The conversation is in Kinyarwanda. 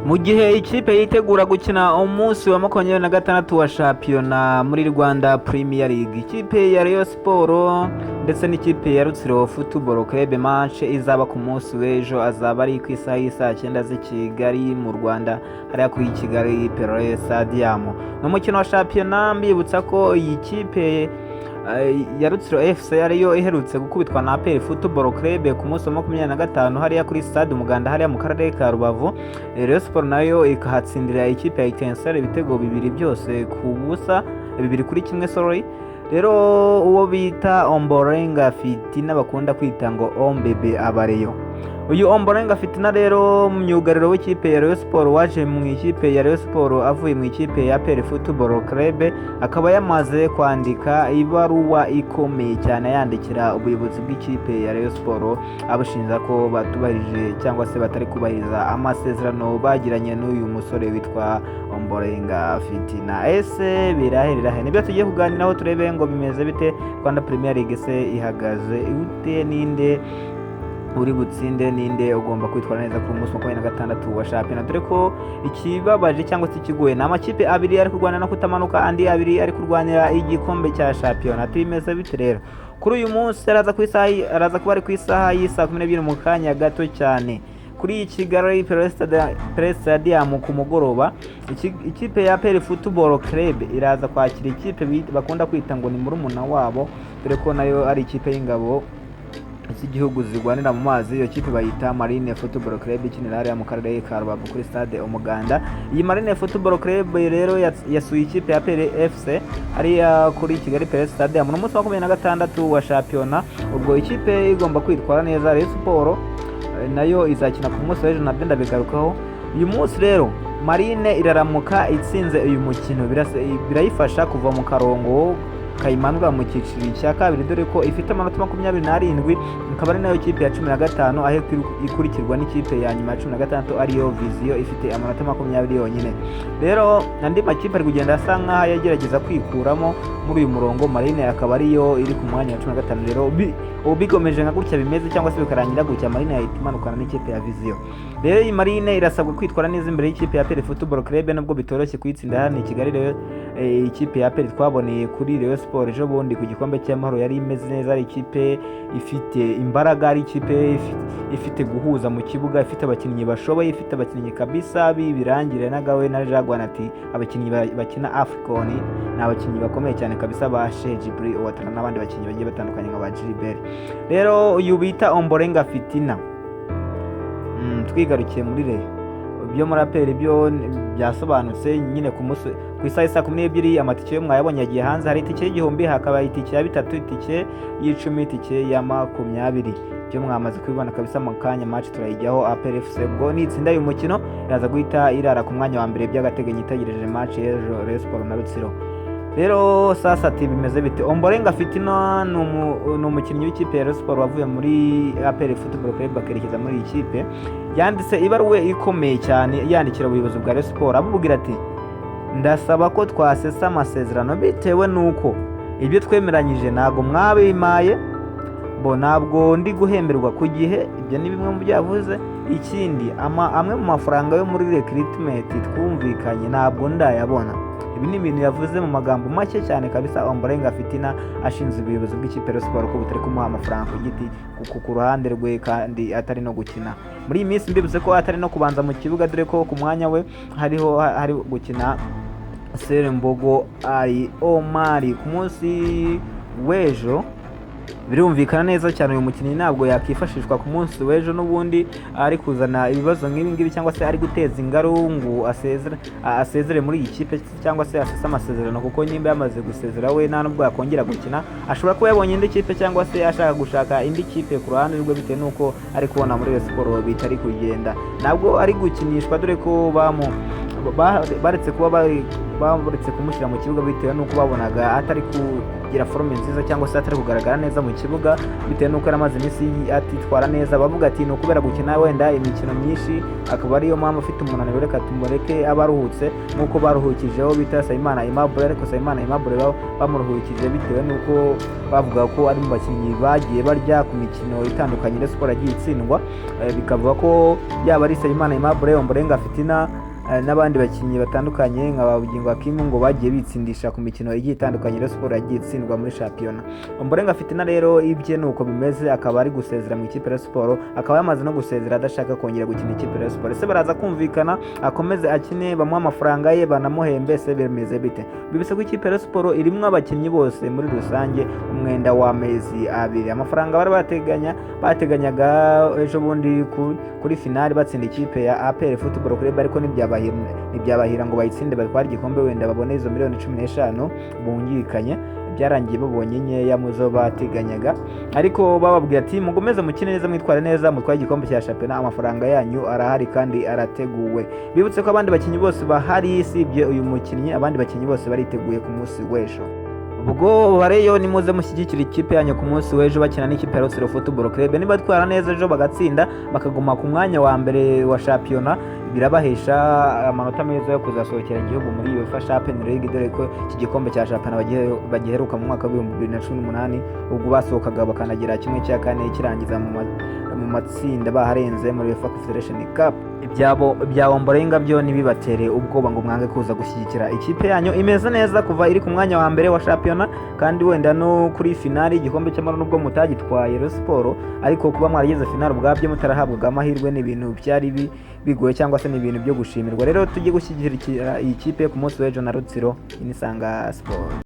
mu gihe ikipe yitegura gukina umunsi wa 26 wa shampiyona muri Rwanda Premier League, ikipe ya Rayon Sport ndetse n'ikipe ya Rutsiro Football Club, match izaba ku munsi w'ejo azaba ari ku isaha y'isa 9 z'i Kigali mu Rwanda, hariya kuri Kigali Pele Stadium. Ni umukino wa shampiyona, mbibutsa ko iyi kipe ya Rutsiro FC ariyo iherutse gukubitwa na APR Football Club ku munsi wa 25 hariya kuri Stade Umuganda hariya mu karere ka Rubavu. Rayon Sport nayo ikahatsindira ikipe ya Etincelle ibitego 2 byose ku busa, 2-1 sorry. Rero uwo bita Ombolenga Fitina bakunda kwita ngo Ombebe Abareyo, uyu Ombolenga Fitina rero myugariro w'ikipe ya Rayon Sport waje mu ikipe ya Rayon Sport avuye mu ikipe ya APR Football Club, akaba yamaze kwandika ibaruwa ikomeye cyane yandikira ubuyobozi bw'ikipe ya Rayon Sport abushinja ko batubahirije cyangwa se batari kubahiriza amasezerano bagiranye n'uyu musore witwa Ombolenga Fitina. Ese biraherera he? Nibyo tugiye kuganiraho turebe ngo bimeze bite, Rwanda Premier League se ihagaze ute, ninde uri butsinde, ninde ugomba kwitwara neza ku munsi wa 26 wa shampiyona, dore ko ikibabaje cyangwa se ikigoye ni amakipe abiri ari kurwanira no kutamanuka, andi abiri ari kurwanira igikombe cya shampiyona. Bimeze bite rero kuri uyu munsi? araza kuba ari ku isaha y'isa 12 mu kanya gato cyane kuri Kigali Pele Stadium ku mugoroba. Ikipe ya APR Football Club iraza kwakira ikipe bakunda kwita ngo ni murumuna wabo, dore ko nayo ari ikipe y'ingabo z'igihugu zirwanira mu mazi. Iyo kipe bayita Marine Football Club ikinira hariya mu karere ka Rubavu kuri Stade Umuganda. Iyi Marine Football Club rero yasuye ikipe ya APR FC hariya kuri Kigali Pele Stadium mu munsi wa 26 wa shampiyona. Ubwo ikipe igomba kwitwara neza. Rayon Sport nayo izakina ku munsi w'ejo, nabyo ndabigarukaho. Uyu munsi rero Marine iraramuka itsinze uyu mukino, birayifasha kuva mu karongo kayimanura mu cyiciro cya kabiri, dore ko ifite amanota 27, ikaba ari nayo kipe ya 15, aho ikurikirwa n'ikipe ya nyuma ya 16 ariyo Vision ifite amanota 20 yonyine. Rero andi makipe ari kugenda asa nkaho yagerageza kwikuramo muri uyu murongo, Marine akaba ariyo iri ku mwanya wa 15. Rero bigomeje nka gutya bimeze cyangwa se bikarangira gutya, Marine yahita imanukana n'ikipe ya Vision. Rero iyi Marine irasabwa kwitwara neza imbere y'ikipe ya APR Football Club, nubwo bitoroshye kuyitsinda hano i Kigali. Rero ikipe ya APR twaboneye kuri Rayon Sport ejo bundi ku gikombe cy'amahoro yari imeze neza, ari ikipe ifite imbaraga, ari ikipe ifite guhuza mu kibuga, ifite abakinnyi bashoboye, ifite abakinnyi kabisa bibirangire nagawe na Jagwan ati abakinnyi bakina African ni abakinnyi bakomeye cyane kabisa, ba Shejibri Ouattara n'abandi bakinnyi bagiye batandukanye nka ba Gilbert. Rero uyu bita Ombolenga Fitina twigarukiye muri byo muri APR byo byasobanutse nyine ku munsi ku isaha y'isa 12. Amatike yo mwayabonye yagiye hanze, hari itike y'igihumbi, hakaba itike ya 3, itike y'10, itike ya 20. byo mwamaze kubibona kabisa mu kanya. Match turayijyaho. APR FC ubwo nitsinda uyu mukino iraza guhita irara ku mwanya wa mbere by'agateganyo itegereje match y'ejo Rayon Sport na Rutsiro. Rero sasa ati bimeze bite? Ombolenga Fitina ni umukinnyi w'ikipe ya Rayon Sport wavuye muri APR Football Club akerekeza muri iyi kipe, yanditse ibaruwe ikomeye cyane yandikira ubuyobozi bwa Rayon Sport abubwira ati ndasaba ko twasesa amasezerano bitewe nuko ibyo twemeranyije ntabwo mwabimaye, ntabwo ndi guhemberwa ku gihe. Ibyo ni bimwe mu byavuze. Ikindi amwe mu mafaranga yo muri recruitment twumvikanye ntabwo ndayabona. Ibi ni ibintu yavuze mu magambo make cyane kabisa. Ombolenga Fitina ashinzwe ubuyobozi bw'ikipe ya Sport ko butari kumuha amafaranga ku giti ku ruhande rwe, kandi atari no gukina muri iyi minsi. Mbibuze ko atari no kubanza mu kibuga, dore ko ku mwanya we hari gukina Serembogo ari Omari ku munsi w'ejo. Birumvikana neza cyane uyu mukinnyi ntabwo yakifashishwa ku munsi w'ejo, n'ubundi ari kuzana ibibazo nk'ibi ngibi cyangwa se ari guteza ingarungu asezere muri iyi kipe cyangwa se asesa amasezerano, kuko nimba yamaze gusezera we nta nubwo yakongera gukina. Ashobora kuba yabonye indi kipe cyangwa se ashaka gushaka indi kipe ku ruhande rwe, bitewe n'uko ari kubona muri Rayon Sport bitari kugenda. Ntabwo ari gukinishwa, dore ko baretse kuba baburetse kumushyira mu kibuga bitewe n'uko babonaga atari kugira forume nziza cyangwa se atari kugaragara neza mu kibuga bitewe n'uko yari amaze iminsi atitwara neza. Bavuga ati ni ukubera gukina wenda imikino myinshi akaba ariyo mpamvu afite umunaniro, reka tumureke aba aruhutse nk'uko baruhukijeho bita Nsabimana Aimable, ariko Nsabimana Aimable bamuruhukije bitewe n'uko bavuga ko ari mu bakinnyi bagiye barya ku mikino itandukanye Rayon Sports yagiye itsindwa, bikavuga ko yaba ari Nsabimana Aimable, Ombolenga Fitina n'abandi bakinnyi batandukanye nka Bugingo Hakimu ngo bagiye bitsindisha ku mikino igiye itandukanye Rayon Sports yagiye itsindwa muri shampiyona. Ombolenga Fitina rero ibye nuko bimeze, akaba ari gusezera mu ikipe Rayon Sports, akaba yamaze no gusezera adashaka kongera gukina ikipe Rayon Sports. Ese baraza kumvikana akomeze akine bamuha amafaranga ye banamuhembe, se bimeze bite? Bibise ko ikipe Rayon Sports irimo abakinnyi bose muri rusange umwenda w'amezi abiri. Amafaranga bari bateganyaga ejo bundi kuri finali batsinda ikipe ya APR Football Club, ariko ntibyabahira ngo bayitsinde batware igikombe wenda babone izo miliyoni 15 bungikanye, byarangiye babonye nkeya muzo bateganyaga, ariko bababwira ati mugomeze mukine neza, mwitware neza, mutware igikombe cya shampiyona, amafaranga yanyu arahari kandi arateguwe. Bibutse ko abandi bakinnyi bose bahari sibye uyu mukinnyi, abandi bakinnyi bose bariteguye ku munsi w'ejo. Ubwo bareyo nimuze mushyigikira ikipe yanyu ku munsi w'ejo bakina n'ikipe ya Rutsiro Football Club, nibatwara neza ejo bagatsinda bakaguma ku mwanya wa mbere wa shampiyona, birabahesha amanota meza yo kuzasohokera igihugu muri UEFA Champions League, dore ko iki gikombe cya shampiyona bagiheruka mu mwaka wa 2018 ubwo basohokaga bakanagira kimwe cya kane kirangiza mu matsinda baharenze muri UEFA Confederation Cup. Ibya Ombolenga byo nibibatere ubwoba ngo mwange kuza gushyigikira ikipe yanyu imeze neza kuva iri ku mwanya wa mbere wa shampiyona, kandi wenda no kuri finali igikombe cy'amahoro nubwo mutagitwaye Rayon Sports, ariko kuba mwarageze finali ubwabyo mutarahabwaga amahirwe ni ibintu byari bigoye cyangwa se ni ibintu byo gushimirwa. Rero tujye gushyigikira iyi kipe ku munsi w'ejo na Rutsiro Inisanga Sport.